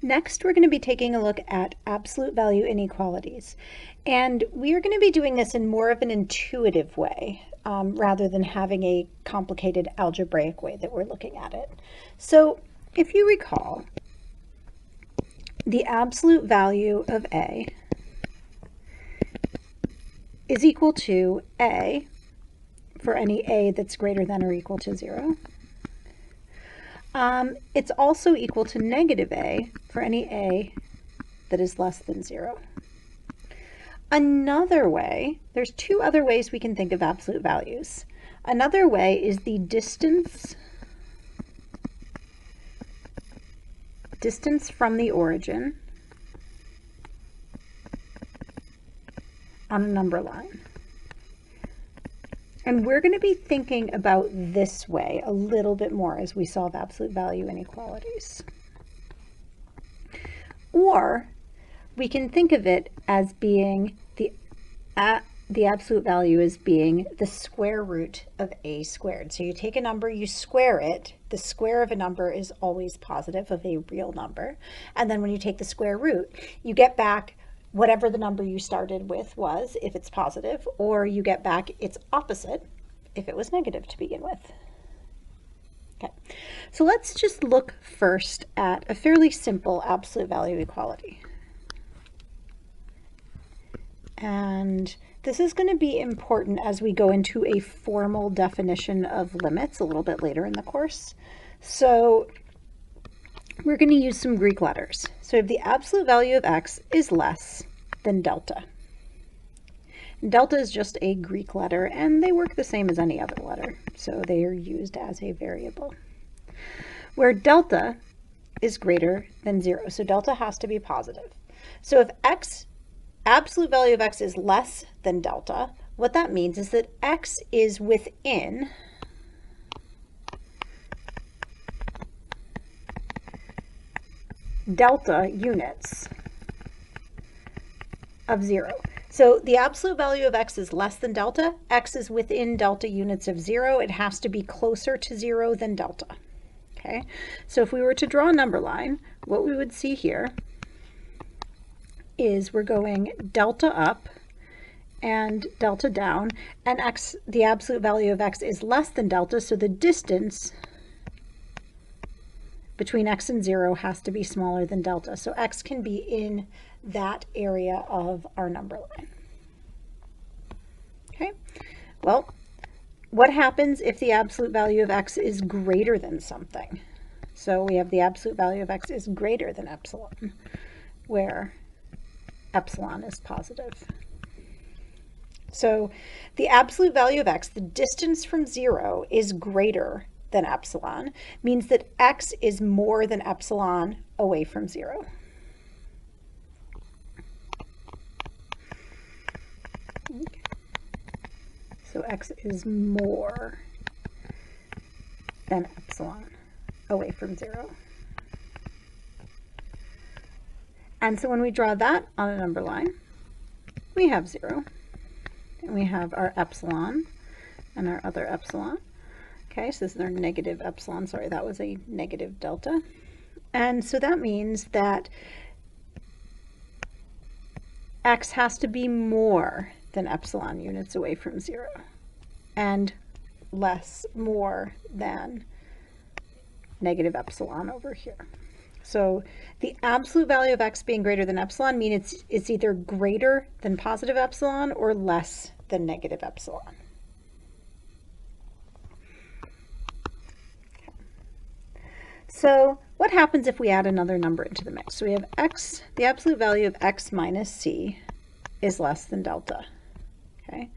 Next, we're going to be taking a look at absolute value inequalities. And we are going to be doing this in more of an intuitive way rather than having a complicated algebraic way that we're looking at it. So if you recall, the absolute value of A is equal to A for any A that's greater than or equal to 0. It's also equal to negative A for any A that is less than 0. Another way, there's two other ways we can think of absolute values. Another way is the distance from the origin on a number line. And we're going to be thinking about this way a little bit more as we solve absolute value inequalities. Or we can think of it as being the absolute value as being the square root of A squared. So you take a number, you square it. The square of a number is always positive, of a real number. And then when you take the square root, you get back whatever the number you started with was, if it's positive, or you get back its opposite if it was negative to begin with. Okay, so let's just look first at a fairly simple absolute value equality. And this is going to be important as we go into a formal definition of limits a little bit later in the course. So we're going to use some Greek letters. So if the absolute value of x is less than delta. Delta is just a Greek letter, and they work the same as any other letter. So they are used as a variable. Where delta is greater than 0. So delta has to be positive. So if absolute value of x is less than delta, what that means is that x is within delta units of 0. So the absolute value of x is less than delta. X is within delta units of 0. It has to be closer to 0 than delta. Okay, so if we were to draw a number line, what we would see here is we're going delta up and delta down, and x, the absolute value of x is less than delta, so the distance between x and 0 has to be smaller than delta. So x can be in that area of our number line. Okay, well, what happens if the absolute value of x is greater than something? So we have the absolute value of x is greater than epsilon, where epsilon is positive. So the absolute value of x, the distance from 0, is greater than epsilon, means that x is more than epsilon away from 0. Okay. So x is more than epsilon away from 0. And so when we draw that on a number line, we have 0. And we have our epsilon and our other epsilon. Okay, so this is our negative epsilon. Sorry, that was a negative delta. And so that means that x has to be more than epsilon units away from 0 and more than negative epsilon over here. So the absolute value of x being greater than epsilon means it's either greater than positive epsilon or less than negative epsilon. So what happens if we add another number into the mix? So we have x, the absolute value of x minus c is less than delta. Okay,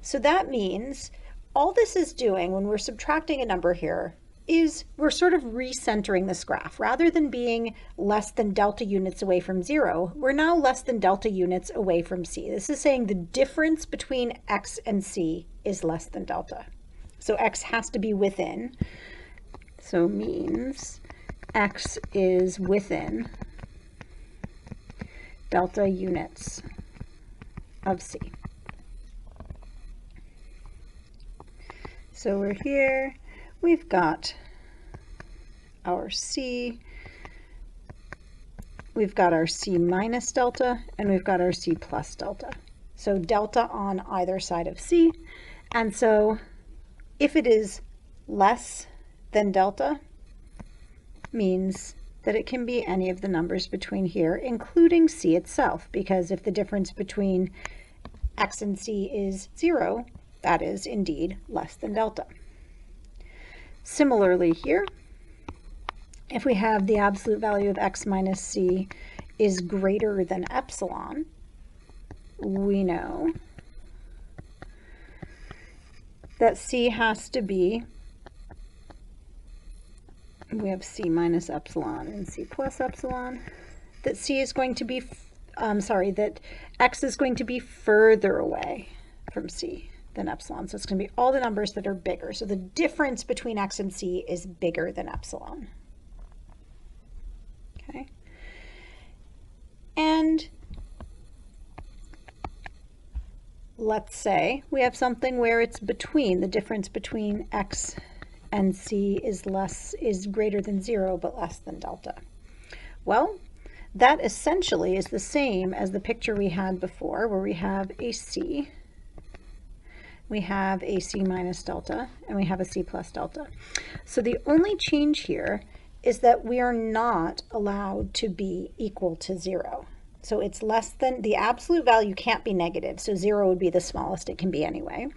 so that means all this is doing when we're subtracting a number here is we're sort of recentering this graph. Rather than being less than delta units away from 0, we're now less than delta units away from c. This is saying the difference between x and c is less than delta. So x has to be within. So means x is within delta units of c. So we're here, we've got our c, we've got our c minus delta, and we've got our c plus delta. So delta on either side of c. And so if it is less than delta, means that it can be any of the numbers between here, including c itself, because if the difference between x and c is 0, that is indeed less than delta. Similarly here, if we have the absolute value of x minus c is greater than epsilon, we know that c has to be, we have c minus epsilon and c plus epsilon, that c is going to be, that x is going to be further away from c than epsilon. So it's going to be all the numbers that are bigger. So the difference between x and c is bigger than epsilon. Okay. And let's say we have something where it's between, the difference between x and c is greater than 0 but less than delta. Well, that essentially is the same as the picture we had before, where we have a c, we have a c minus delta, and we have a c plus delta. So the only change here is that we are not allowed to be equal to 0. So it's less than, the absolute value can't be negative, so 0 would be the smallest it can be anyway.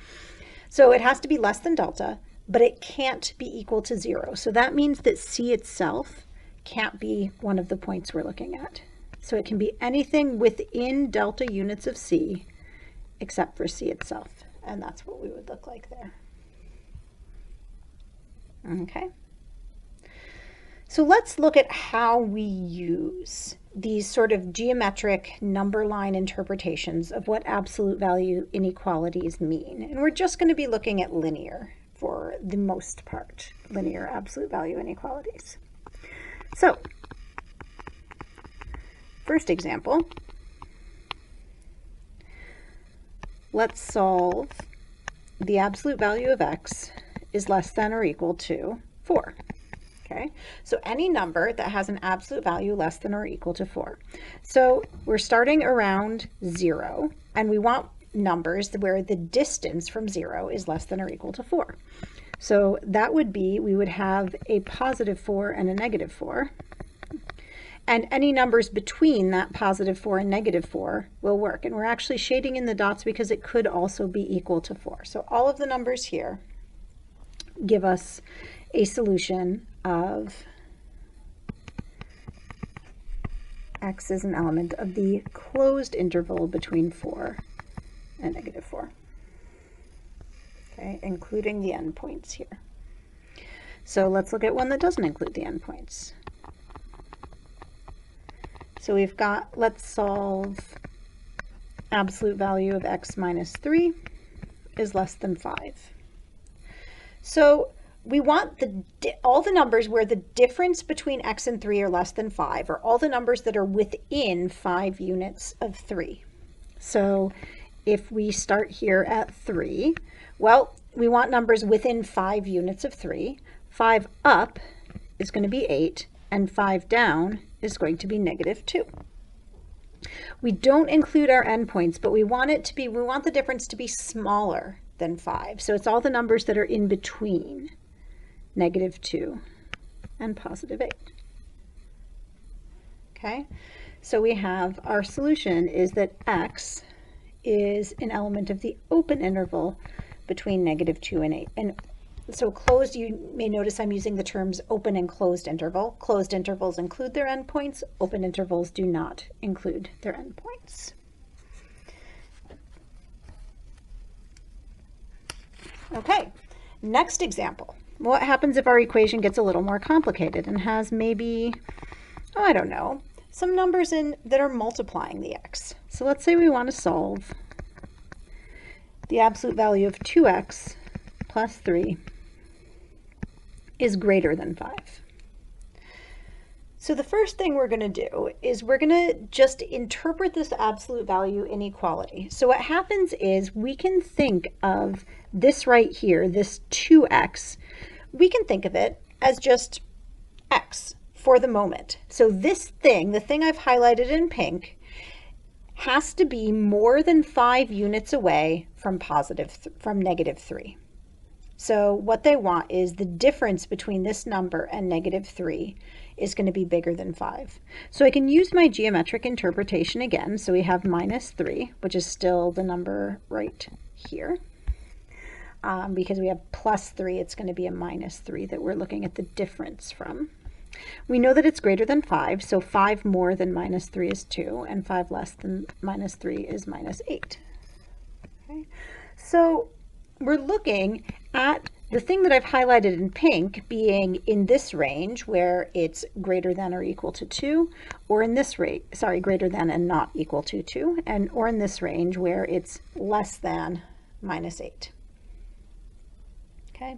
So it has to be less than delta, but it can't be equal to 0. So that means that c itself can't be one of the points we're looking at. So it can be anything within delta units of c except for c itself. And that's what we would look like there. Okay. So let's look at how we use these sort of geometric number line interpretations of what absolute value inequalities mean. And we're just going to be looking at linear for the most part, linear absolute value inequalities. So, first example, let's solve the absolute value of x is less than or equal to 4. Okay, so any number that has an absolute value less than or equal to 4. So we're starting around 0, and we want numbers where the distance from 0 is less than or equal to 4. So that would be, we would have a positive 4 and a negative 4. And any numbers between that positive 4 and negative 4 will work. And we're actually shading in the dots because it could also be equal to 4. So all of the numbers here give us a solution of x is an element of the closed interval between 4 and negative 4. Okay, including the endpoints here. So let's look at one that doesn't include the endpoints. So we've got, let's solve absolute value of x minus 3 is less than 5. So we want all the numbers where the difference between x and 3 are less than 5, or all the numbers that are within 5 units of 3. So if we start here at 3, well, we want numbers within 5 units of 3. 5 up is going to be 8, and 5 down is going to be negative 2. We don't include our endpoints, but we want it to be, we want the difference to be smaller than 5. So it's all the numbers that are in between negative 2 and positive 8. Okay, so we have our solution is that x is an element of the open interval between negative 2 and 8. And so closed, you may notice I'm using the terms open and closed interval. Closed intervals include their endpoints. Open intervals do not include their endpoints. Okay, next example. What happens if our equation gets a little more complicated and has maybe, oh, I don't know, some numbers that are multiplying the x. So let's say we want to solve the absolute value of 2x plus 3 is greater than 5. So the first thing we're going to do is we're going to just interpret this absolute value inequality. So what happens is we can think of this right here, this 2x, we can think of it as just x for the moment. So this thing, the thing I've highlighted in pink, has to be more than 5 units away from negative 3. So what they want is the difference between this number and negative 3 is going to be bigger than 5. So I can use my geometric interpretation again. So we have minus 3, which is still the number right here. Because we have plus 3, it's going to be a minus 3 that we're looking at the difference from. We know that it's greater than 5, so 5 more than minus 3 is 2, and 5 less than minus 3 is minus 8. Okay? So we're looking at the thing that I've highlighted in pink being in this range where it's greater than or equal to 2, or in this greater than and not equal to 2, or in this range where it's less than minus 8. Okay.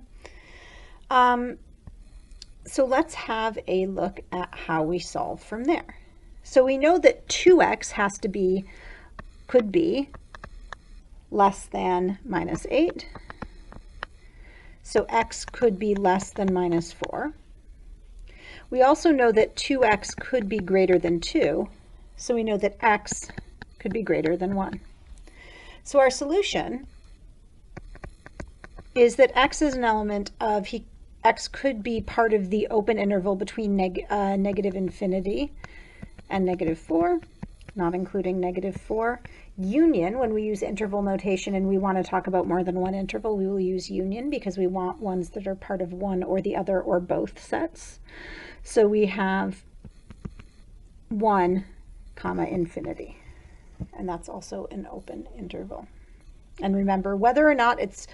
So let's have a look at how we solve from there. So we know that 2x could be less than minus 8. So x could be less than minus 4. We also know that 2x could be greater than 2. So we know that x could be greater than 1. So our solution is that x is an element of, x could be part of the open interval between negative infinity and negative 4, not including negative 4. Union, when we use interval notation and we want to talk about more than one interval, we will use union because we want ones that are part of one or the other or both sets. So we have 1, infinity, and that's also an open interval. And remember, whether or not it's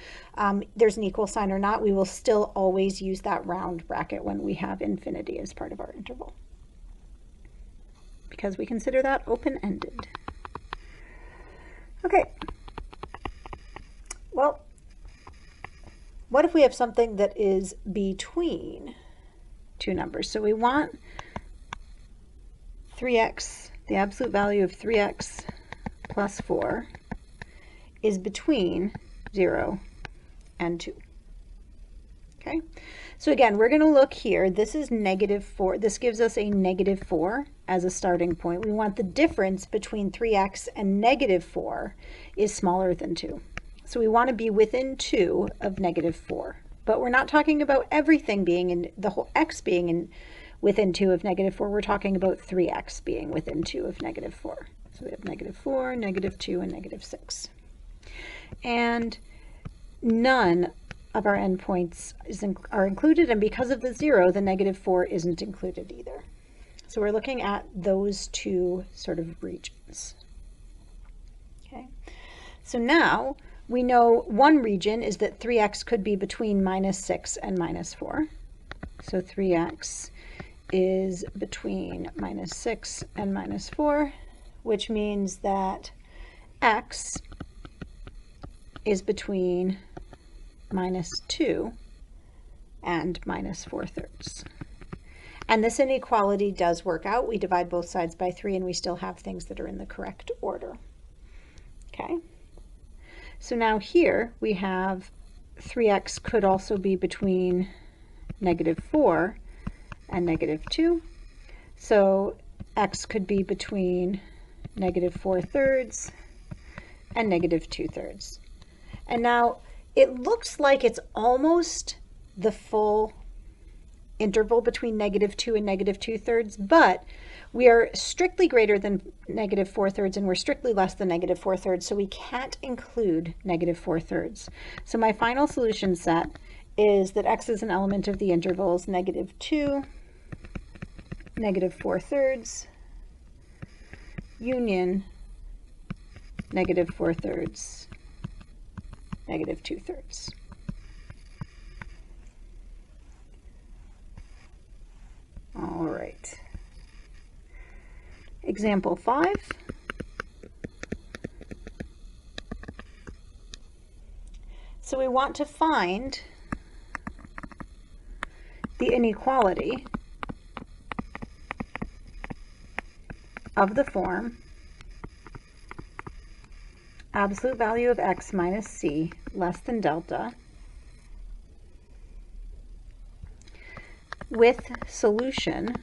there's an equal sign or not, we will still always use that round bracket when we have infinity as part of our interval, because we consider that open-ended. Okay. Well, what if we have something that is between two numbers? So we want 3x, the absolute value of 3x plus 4 is between 0 and 2. Okay, so again, we're going to look here. This is negative 4. This gives us a negative 4 as a starting point. We want the difference between 3x and negative 4 is smaller than 2. So we want to be within 2 of negative 4. But we're not talking about everything being in, the whole x being within 2 of negative 4. We're talking about 3x being within 2 of negative 4. So we have negative 4, negative 2, and negative 6. And none of our endpoints are included, and because of the 0, the negative 4 isn't included either. So we're looking at those two sort of regions. Okay, so now we know one region is that 3x could be between minus 6 and minus 4. So 3x is between minus 6 and minus 4, which means that x is between minus 2 and minus 4/3. And this inequality does work out. We divide both sides by 3 and we still have things that are in the correct order. Okay, so now here we have 3x could also be between negative 4 and negative 2. So x could be between negative 4/3 and negative 2/3. And now it looks like it's almost the full interval between negative 2 and negative 2/3, but we are strictly greater than negative 4/3 and we're strictly less than negative 4/3, so we can't include negative 4/3. So my final solution set is that x is an element of the intervals negative 2, negative 4/3, union negative 4/3, negative 2/3. All right. Example 5. So we want to find the inequality of the form absolute value of x minus c less than delta with solution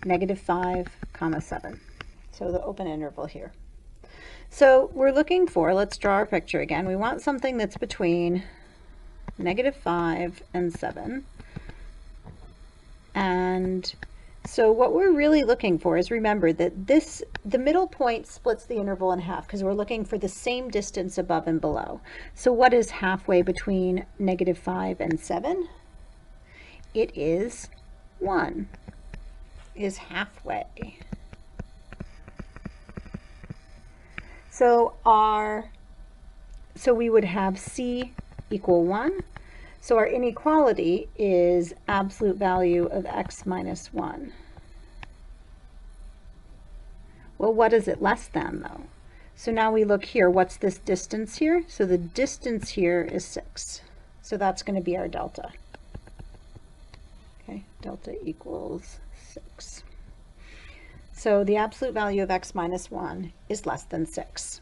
-5, comma 7. So the open interval here. So we're looking for, let's draw our picture again. We want something that's between -5 and 7. And so what we're really looking for is, remember that the middle point splits the interval in half because we're looking for the same distance above and below. So what is halfway between -5 and 7? It is 1, is halfway. So we would have C equal 1. So our inequality is absolute value of x minus 1. Well, what is it less than, though? So now we look here. What's this distance here? So the distance here is 6. So that's going to be our delta. Okay, delta equals 6. So the absolute value of x minus 1 is less than 6.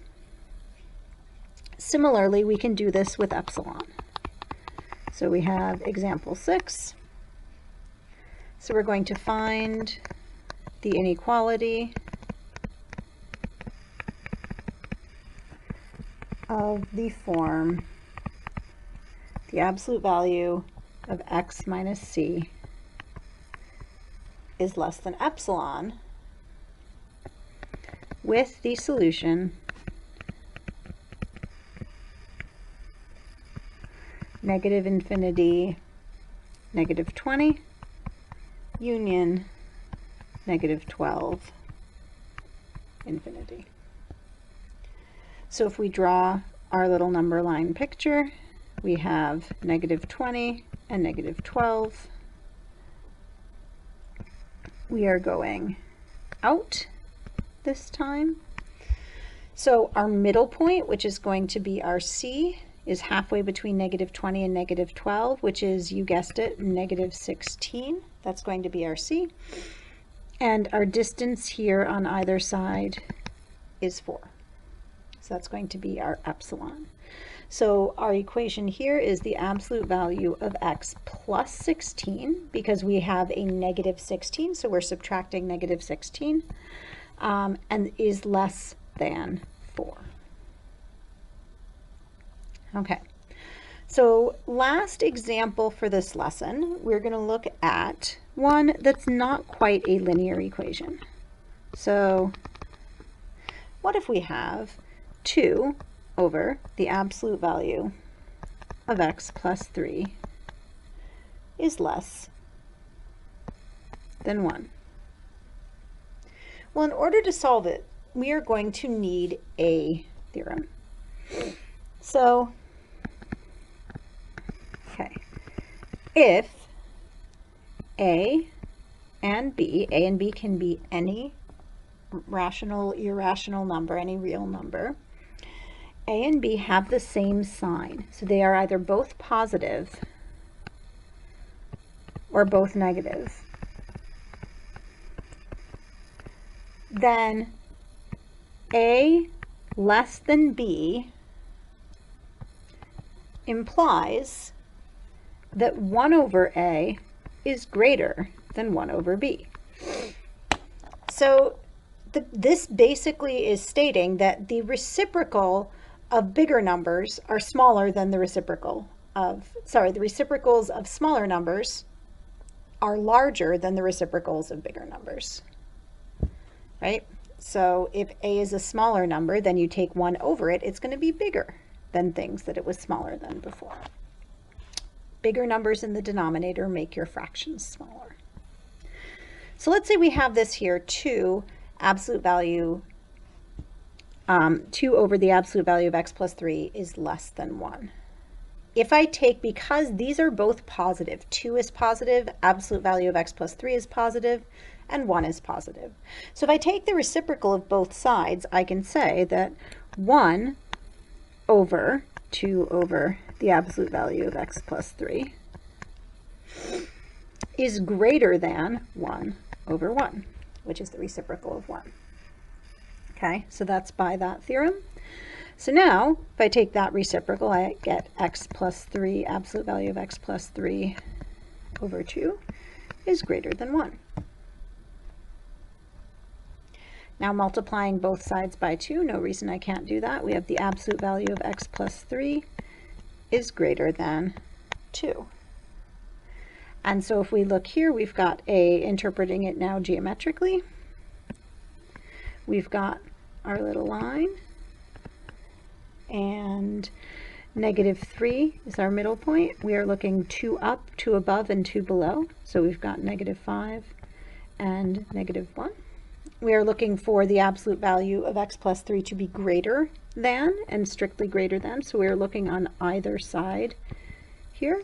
Similarly, we can do this with epsilon. So we have example 6. So we're going to find the inequality of the form the absolute value of x minus c is less than epsilon with the solution -∞, -20, union -12, infinity. So if we draw our little number line picture, we have -20 and -12. We are going out this time. So our middle point, which is going to be our C, is halfway between -20 and -12, which is, you guessed it, -16. That's going to be our C. And our distance here on either side is 4. So that's going to be our epsilon. So our equation here is the absolute value of x plus 16, because we have a -16, so we're subtracting -16, and is less than 4. Okay, so last example for this lesson, we're going to look at one that's not quite a linear equation. So what if we have 2 over the absolute value of x plus 3 is less than 1? Well, in order to solve it, we are going to need a theorem. So, okay, if A and B can be any rational, irrational number, any real number, A and B have the same sign. So they are either both positive or both negative. Then A less than B implies that 1 over A is greater than 1 over B. So this basically is stating that the reciprocal of bigger numbers are smaller than the reciprocal of, the reciprocals of smaller numbers are larger than the reciprocals of bigger numbers, right? So if A is a smaller number, then you take 1 over it, it's going to be bigger than things that it was smaller than before. Bigger numbers in the denominator make your fractions smaller. So let's say we have this here, 2 absolute value, 2 over the absolute value of x plus 3 is less than 1. If I take, because these are both positive, 2 is positive, absolute value of x plus 3 is positive, and 1 is positive. So if I take the reciprocal of both sides, I can say that 1 over 2 over the absolute value of x plus 3 is greater than 1 over 1, which is the reciprocal of 1. Okay, so that's by that theorem. So now, if I take that reciprocal, I get x plus 3, absolute value of x plus 3 over 2 is greater than 1. Now multiplying both sides by 2, no reason I can't do that. We have the absolute value of x plus 3 is greater than 2. And so if we look here, we've got interpreting it now geometrically, we've got our little line, and -3 is our middle point. We are looking 2 up, 2 above, and 2 below. So we've got -5 and -1. We are looking for the absolute value of x plus 3 to be greater than and strictly greater than. So we're looking on either side here.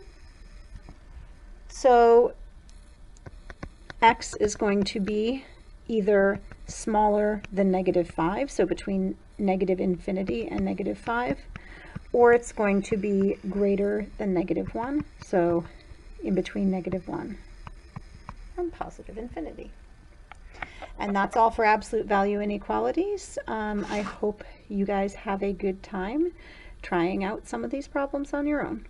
So x is going to be either smaller than -5, so between -infinity and -5, or it's going to be greater than -1, so in between -1 and positive infinity. And that's all for absolute value inequalities. I hope you guys have a good time trying out some of these problems on your own.